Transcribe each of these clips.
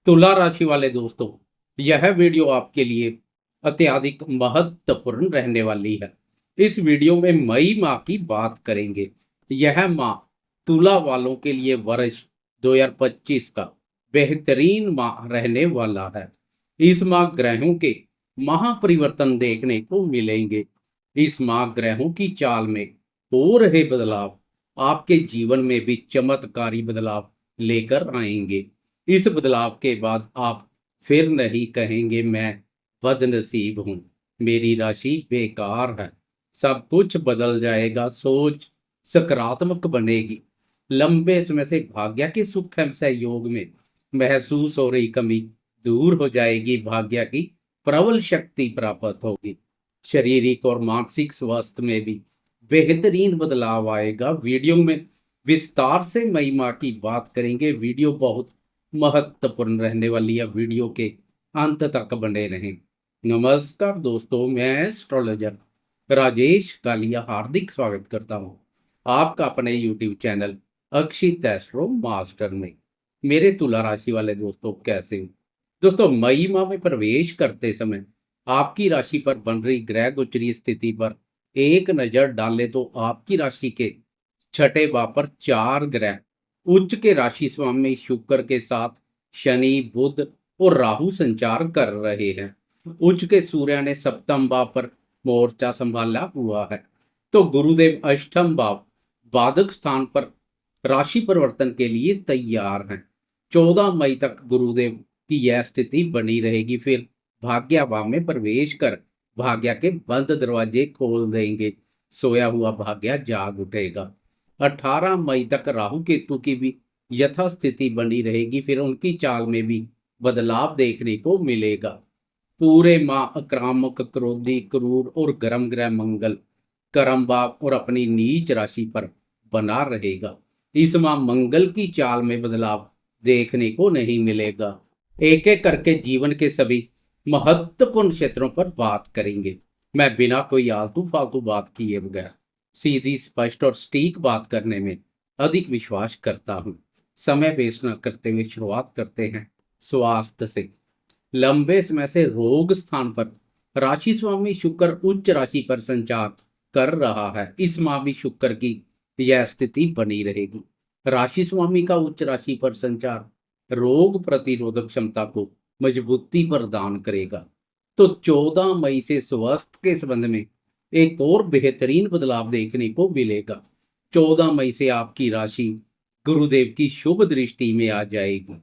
तुला राशि वाले दोस्तों, यह वीडियो आपके लिए अत्यधिक महत्वपूर्ण रहने वाली है। इस वीडियो में मई माह की बात करेंगे। यह माह तुला वालों के लिए वर्ष 2025 का बेहतरीन माह रहने वाला है। इस माह ग्रहों के महापरिवर्तन देखने को मिलेंगे। इस माह ग्रहों की चाल में हो रहे बदलाव आपके जीवन में भी चमत्कारी बदलाव लेकर आएंगे। इस बदलाव के बाद आप फिर नहीं कहेंगे मैं बदनसीब हूँ, मेरी राशि बेकार है। सब कुछ बदल जाएगा, सोच सकारात्मक बनेगी। लंबे समय से भाग्य के सुख एवं सहयोग में महसूस हो रही कमी दूर हो जाएगी। भाग्य की प्रबल शक्ति प्राप्त होगी। शारीरिक और मानसिक स्वास्थ्य में भी बेहतरीन बदलाव आएगा। वीडियो में विस्तार से मई माह की बात करेंगे। वीडियो बहुत महत्वपूर्ण रहने वाली है, वीडियो के अंत तक बने रहें। नमस्कार दोस्तों, मैं एस्ट्रोलॉजर राजेश कालिया हार्दिक स्वागत करता हूं आपका अपने यूट्यूब चैनल अक्षित एस्ट्रो मास्टर में। मेरे तुला राशि वाले दोस्तों, कैसे हो दोस्तों? मई माह में प्रवेश करते समय आपकी राशि पर बन रही ग्रह गोचरीय स्थिति पर एक नजर डालें तो आपकी राशि के छठे भाव पर चार ग्रह उच्च के राशि स्वामी शुक्र के साथ शनि, बुध और राहु संचार कर रहे हैं। उच्च के सूर्य ने सप्तम भाव पर मोर्चा संभाला हुआ है, तो गुरुदेव अष्टम भाव बाधक स्थान पर राशि परिवर्तन के लिए तैयार हैं। 14 मई तक गुरुदेव की यह स्थिति बनी रहेगी। फिर भाग्य भाव में प्रवेश कर भाग्य के बंद दरवाजे खोल देंगे। सोया हुआ भाग्य जाग उठेगा। 18 मई तक राहु केतु की भी यथास्थिति बनी रहेगी। फिर उनकी चाल में भी बदलाव देखने को मिलेगा। पूरे माह आक्रामक, क्रोधी, क्रूर और गर्म ग्रह मंगल कर्म भाव और अपनी नीच राशि पर बना रहेगा। इस माह मंगल की चाल में बदलाव देखने को नहीं मिलेगा। एक एक करके जीवन के सभी महत्वपूर्ण क्षेत्रों पर बात करेंगे। मैं बिना कोई आलतू फालतू बात किए बगैर सीधी, स्पष्ट और सटीक बात करने में अधिक विश्वास करता हूँ। समय वेस्ट न करते हुए शुरुआत करते हैं स्वास्थ्य से। लंबे समय से रोग स्थान पर राशि स्वामी शुक्र उच्च राशि पर संचार कर रहा है। इस माह भी शुक्र की यह स्थिति बनी रहेगी। राशि स्वामी का उच्च राशि पर संचार रोग प्रतिरोधक क्षमता को मजबूती प्रदान करेगा। तो 14 मई से स्वास्थ्य के संबंध में एक और बेहतरीन बदलाव देखने को मिलेगा। 14 मई से आपकी राशि गुरुदेव की शुभ दृष्टि में आ जाएगी।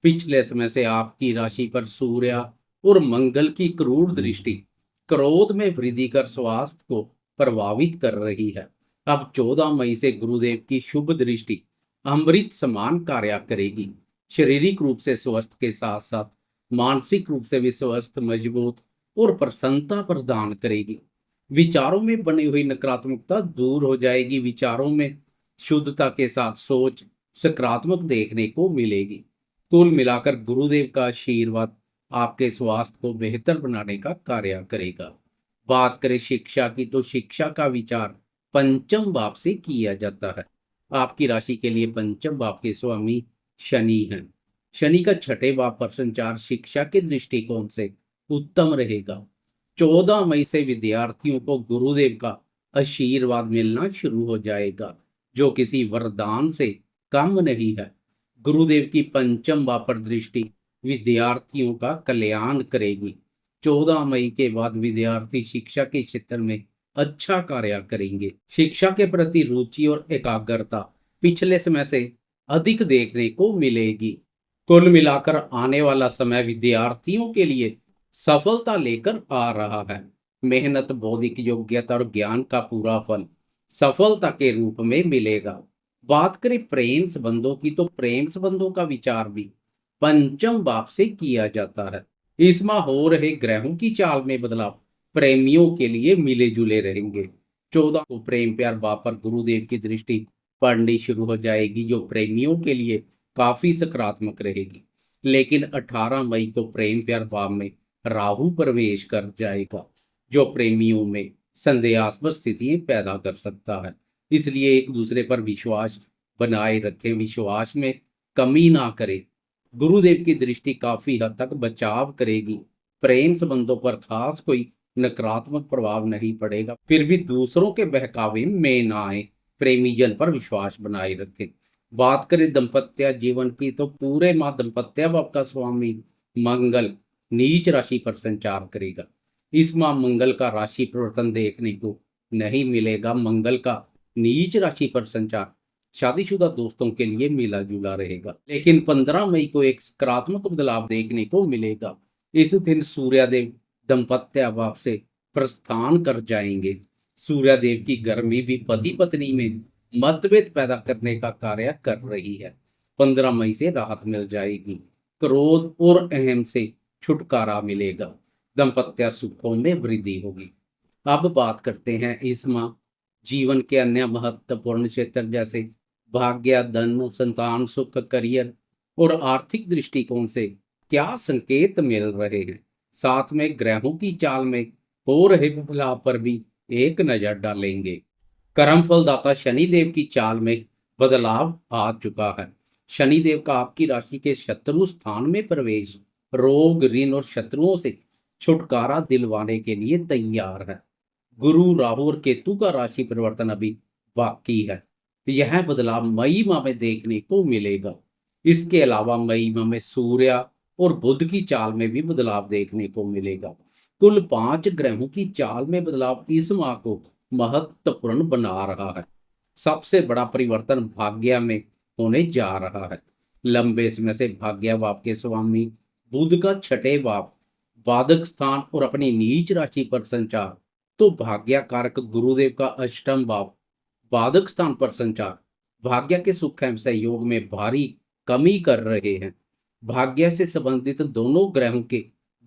पिछले समय से आपकी राशि पर सूर्य और मंगल की क्रूर दृष्टि क्रोध में वृद्धि कर स्वास्थ्य को प्रभावित कर रही है। अब 14 मई से गुरुदेव की शुभ दृष्टि अमृत समान कार्य करेगी। शारीरिक रूप से स्वस्थ के साथ साथ मानसिक रूप से भी स्वस्थ, मजबूत और प्रसन्नता प्रदान करेगी। विचारों में बनी हुई नकारात्मकता दूर हो जाएगी। विचारों में शुद्धता के साथ सोच सकारात्मक देखने को मिलेगी। कुल मिलाकर गुरुदेव का आशीर्वाद आपके स्वास्थ्य को बेहतर बनाने का कार्य करेगा। बात करें शिक्षा की, तो शिक्षा का विचार पंचम भाव से किया जाता है। आपकी राशि के लिए पंचम भाव के स्वामी शनि हैं। शनि का छठे भाव पर संचार शिक्षा के दृष्टिकोण से उत्तम रहेगा। 14 मई से विद्यार्थियों को गुरुदेव का आशीर्वाद मिलना शुरू हो जाएगा, जो किसी वरदान से कम नहीं है। गुरुदेव की पंचम भाव पर दृष्टि विद्यार्थियों का कल्याण करेगी। 14 मई के बाद विद्यार्थी शिक्षा के क्षेत्र में अच्छा कार्य करेंगे। शिक्षा के प्रति रुचि और एकाग्रता पिछले समय से अधिक देखने को मिलेगी। कुल मिलाकर आने वाला समय विद्यार्थियों के लिए सफलता लेकर आ रहा है। मेहनत, बौद्धिक योग्यता और ज्ञान का पूरा फल सफलता के रूप में मिलेगा। बात करें प्रेम संबंधों की, तो प्रेम संबंधों का विचार भी पंचम भाव से किया जाता है। इस माह हो रहे ग्रहों की चाल में बदलाव प्रेमियों के लिए मिले जुले रहेंगे। 14 को प्रेम प्यार भाव पर गुरुदेव की दृष्टि पड़नी शुरू हो जाएगी, जो प्रेमियों के लिए काफी सकारात्मक रहेगी। लेकिन 18 मई को प्रेम प्यार भाव में राहु प्रवेश कर जाएगा, जो प्रेमियों में संदेहास्पद स्थितियां पैदा कर सकता है। इसलिए एक दूसरे पर विश्वास बनाए रखें, विश्वास में कमी ना करें गुरुदेव की दृष्टि काफी हद तक बचाव करेगी। प्रेम संबंधों पर खास कोई नकारात्मक प्रभाव नहीं पड़ेगा। फिर भी दूसरों के बहकावे में ना आए, प्रेमी जन पर विश्वास बनाए रखें। बात करें दाम्पत्य जीवन की, तो पूरे माह दाम्पत्य भाव का स्वामी मंगल नीच राशि पर संचार करेगा। इस माह मंगल का राशि परिवर्तन देखने को नहीं मिलेगा। मंगल का नीच राशि पर संचार शादीशुदा दोस्तों के लिए मिला जुला रहेगा, लेकिन 15 मई को एक सकारात्मक बदलाव देखने को मिलेगा। इस दिन सूर्यदेव दाम्पत्य भाव से प्रस्थान कर जाएंगे। सूर्यदेव की गर्मी भी पति पत्नी में मतभेद पैदा करने का कार्य कर रही है। 15 मई से राहत मिल जाएगी। क्रोध और अहम से छुटकारा मिलेगा। दाम्पत्य सुखों में वृद्धि होगी। अब बात करते हैं इस माह जीवन के अन्य महत्वपूर्ण क्षेत्र जैसे भाग्य, धन, संतान सुख, करियर और आर्थिक दृष्टिकोण से क्या संकेत मिल रहे हैं। साथ में ग्रहों की चाल में हो रहे बदलाव पर भी एक नजर डालेंगे। कर्म फलदाता शनिदेव की चाल में बदलाव आ चुका है। शनिदेव का आपकी राशि के शत्रु स्थान में प्रवेश रोग, ऋण और शत्रुओं से छुटकारा दिलवाने के लिए तैयार है। गुरु, राहु और केतु का राशि परिवर्तन अभी बाकी है। यह बदलाव मई माह में देखने को मिलेगा। इसके अलावा मई माह में सूर्य और बुध की चाल में भी बदलाव देखने को मिलेगा। कुल 5 ग्रहों की चाल में बदलाव इस माह को महत्वपूर्ण बना रहा है। सबसे बड़ा परिवर्तन भाग्य में होने जा रहा है। लंबे समय से भाग्य भाव के स्वामी बुध का छठे भाव, बाधक स्थान और अपनी नीच राशि पर संचार, तो भाग्य कारक गुरुदेव का अष्टम भाव, बाधक स्थान पर संचार भाग्य के सुख एवं सहयोग में भारी कमी कर रहे हैं। भाग्य से संबंधित दोनों ग्रहों के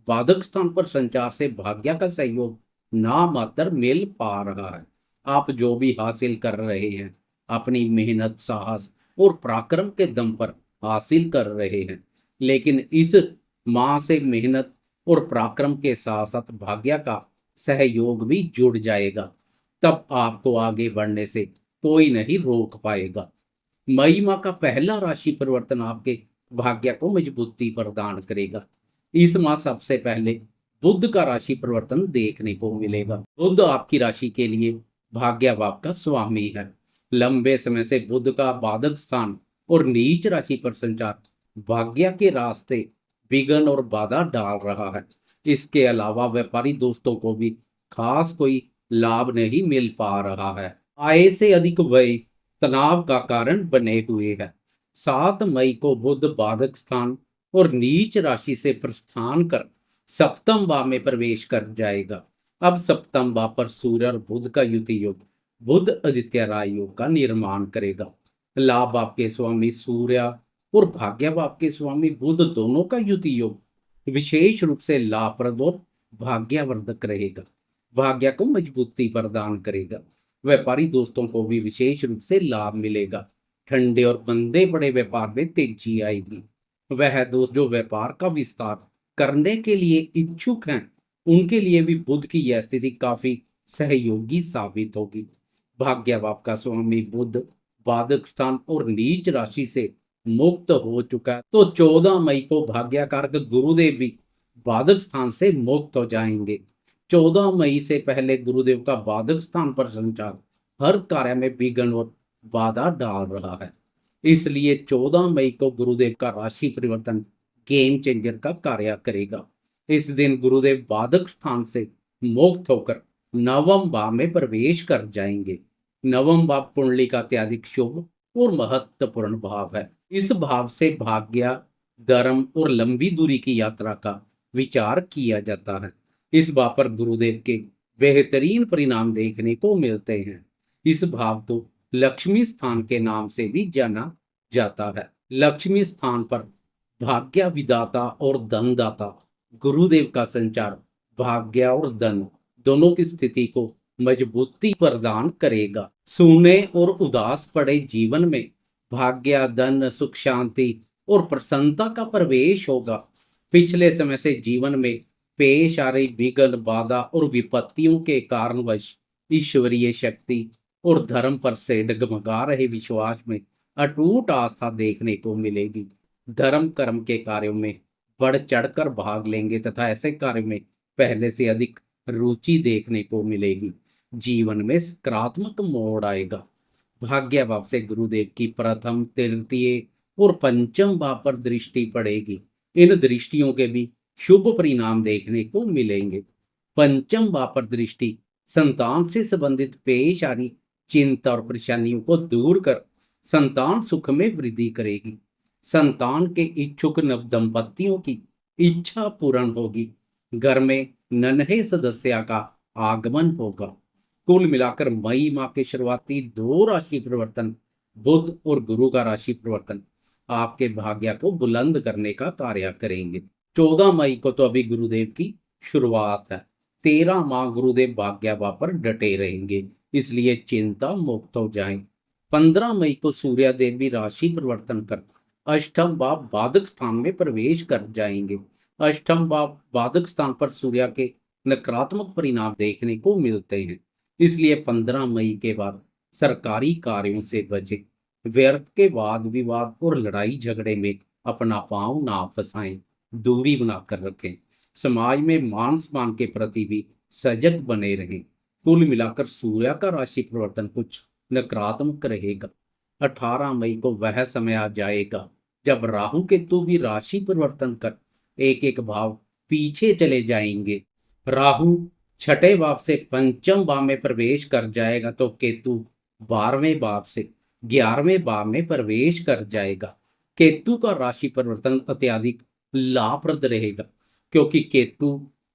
बाधक स्थान पर संचार से भाग्य का सहयोग ना मात्र मिल पा रहा है। आप जो भी हासिल कर रहे हैं अपनी मेहनत, साहस और पराक्रम के दम पर हासिल कर रहे हैं, लेकिन इस माह से मेहनत और पराक्रम के साथ साथ भाग्य का सहयोग भी जुड़ जाएगा। तब आपको आगे बढ़ने से कोई नहीं रोक पाएगा। मई माह का पहला राशि परिवर्तन आपके भाग्य को मजबूती प्रदान करेगा। इस माह सबसे पहले बुध का राशि परिवर्तन देखने को मिलेगा। बुध आपकी राशि के लिए भाग्य भाव का स्वामी है। लंबे समय से बुध का बाधक स्थान और नीच राशि पर संचार भाग्य के रास्ते विघ्न और बाधा डाल रहा है। इसके अलावा व्यापारी दोस्तों को भी खास कोई लाभ नहीं मिल पा रहा है। आय से अधिक व्यय तनाव का कारण बने हुए है। 7 मई को बुध बाधक स्थान और नीच राशि से प्रस्थान कर सप्तम भाव में प्रवेश कर जाएगा। अब सप्तम भाव पर सूर्य और बुध का युति योग बुध आदित्य राय योग का निर्माण करेगा। लाभ भाव के स्वामी सूर्य और भाग्य भाव के स्वामी बुध दोनों का युति योग विशेष रूप से लाभप्रद और भाग्यवर्धक रहेगा। भाग्य को मजबूती प्रदान करेगा। व्यापारी दोस्तों को भी विशेष रूप से लाभ मिलेगा। ठंडे और मंदे पड़े व्यापार में तेजी आएगी। वह दोस्त जो व्यापार का विस्तार करने के लिए इच्छुक हैं, उनके लिए भी बुध की यह स्थिति काफी सहयोगी साबित होगी। भाग्य भाव का स्वामी बुध बाधक स्थान और नीच राशि से मुक्त हो चुका है, तो 14 मई को भाग्यकारक गुरुदेव भी बाधक स्थान से मुक्त हो जाएंगे। 14 मई से पहले गुरुदेव का बाधक स्थान पर संचार हर कार्य में विघ्न और बाधा डाल रहा है। इसलिए 14 मई को गुरुदेव का राशि परिवर्तन गेम चेंजर का कार्य करेगा। इस दिन गुरुदेव बाधक स्थान से मुक्त होकर नवम भाव में प्रवेश कर जाएंगे। नवम भाव कुंडली का अत्यधिक शुभ और महत्वपूर्ण भाव है। इस भाव से भाग्य, धर्म और लंबी दूरी की यात्रा का विचार किया जाता है। इस भाव पर गुरुदेव के बेहतरीन परिणाम देखने को मिलते हैं। इस भाव को लक्ष्मी स्थान के नाम से भी जाना जाता है। लक्ष्मी स्थान पर भाग्य विदाता और धनदाता गुरुदेव का संचार भाग्य और धन दोनों की स्थिति को मजबूती प्रदान करेगा। सूने और उदास पड़े जीवन में भाग्य, धन, सुख, शांति और प्रसन्नता का प्रवेश होगा। पिछले समय से जीवन में पेश आ रही विघ्न, बाधा और विपत्तियों के कारणवश ईश्वरीय शक्ति और धर्म पर से डगमगा रहे विश्वास में अटूट आस्था देखने को मिलेगी। धर्म कर्म के कार्यों में बढ़ चढ़कर भाग लेंगे तथा ऐसे कार्य में पहले से अधिक रुचि देखने को मिलेगी। जीवन में सकारात्मक मोड़ आएगा। भाग्य भाव से गुरुदेव की प्रथम, तृतीय और पंचम भाव पर दृष्टि पड़ेगी। इन दृष्टियों के भी शुभ परिणाम देखने को मिलेंगे। पंचम भाव पर दृष्टि संतान से संबंधित पेश आ रही चिंता और परेशानियों को दूर कर संतान सुख में वृद्धि करेगी। संतान के इच्छुक नव दंपतियों की इच्छा पूर्ण होगी। घर में नन्हे सदस्य का आगमन होगा। कुल मिलाकर मई माह के शुरुआती 2 राशि परिवर्तन, बुध और गुरु का राशि परिवर्तन, आपके भाग्य को बुलंद करने का कार्य करेंगे। 14 मई को तो अभी गुरुदेव की शुरुआत है। 13 माह गुरुदेव भाग्य भाव पर डटे रहेंगे, इसलिए चिंता मुक्त हो जाएं। 15 मई को सूर्यदेव भी राशि परिवर्तन कर अष्टम भाव बाधक स्थान में प्रवेश कर जाएंगे। अष्टम भाव बाधक स्थान पर सूर्य के नकारात्मक परिणाम देखने को मिलते हैं, इसलिए 15 मई के बाद सरकारी कार्यों से बचें। व्यर्थ के वाद विवाद और लड़ाई झगड़े में अपना पांव ना फंसाएं, दूरी बनाकर रखें। समाज में मान सम्मान के प्रति भी सजग बने रहें। कुल मिलाकर सूर्य का राशि परिवर्तन कुछ नकारात्मक रहेगा। 18 मई को वह समय आ जाएगा जब राहु केतु भी राशि परिवर्तन कर एक एक भाव पीछे चले जाएंगे। राहु छठे भाव से पंचम भाव में प्रवेश कर जाएगा तो केतु 12वें भाव से 11वें भाव में प्रवेश कर जाएगा। केतु का राशि परिवर्तन अत्यधिक लाभप्रद रहेगा, क्योंकि केतु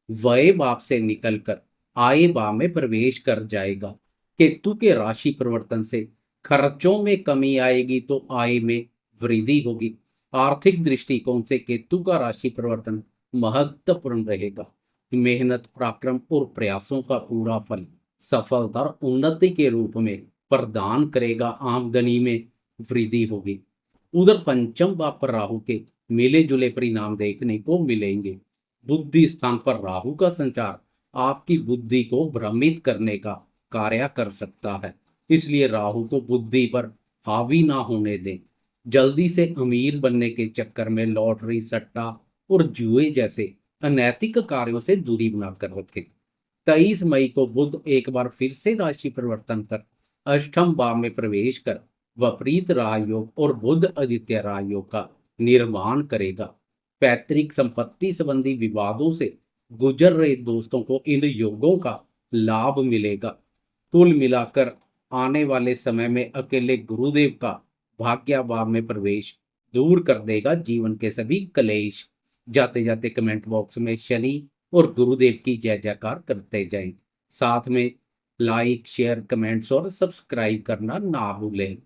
व्यय भाव से निकलकर आय भाव में प्रवेश कर जाएगा। केतु के राशि परिवर्तन से खर्चों में कमी आएगी तो आय में वृद्धि होगी। आर्थिक दृष्टिकोण से केतु का राशि परिवर्तन महत्वपूर्ण रहेगा। मेहनत, पराक्रम और प्रयासों का पूरा फल सफलता और उन्नति के रूप में प्रदान करेगा। आमदनी में वृद्धि होगी। उधर पंचम भाव पर राहु के मिले जुले परिणाम देखने को मिलेंगे। बुद्धि स्थान पर राहु का संचार आपकी बुद्धि को भ्रमित करने का कार्य कर सकता है, इसलिए राहु को बुद्धि पर हावी ना होने दें। जल्दी से अमीर बनने के चक्कर में लॉटरी, सट्टा और जुए जैसे अनैतिक कार्यों से दूरी बनाकर रखें। 23 मई को बुध एक बार फिर से राशि परिवर्तन कर अष्टम भाव में प्रवेश कर विपरीत राजयोग और बुध आदित्य राजयोग का निर्माण करेगा। पैतृक संपत्ति संबंधी विवादों से गुजर रहे दोस्तों को इन योगों का लाभ मिलेगा। कुल मिलाकर आने वाले समय में अकेले गुरुदेव का भाग्य भाव में प्रवेश दूर कर देगा जीवन के सभी कलेश। जाते जाते कमेंट बॉक्स में शनि और गुरुदेव की जय जयकार करते जाएं। साथ में लाइक, शेयर, कमेंट्स और सब्सक्राइब करना ना भूलें।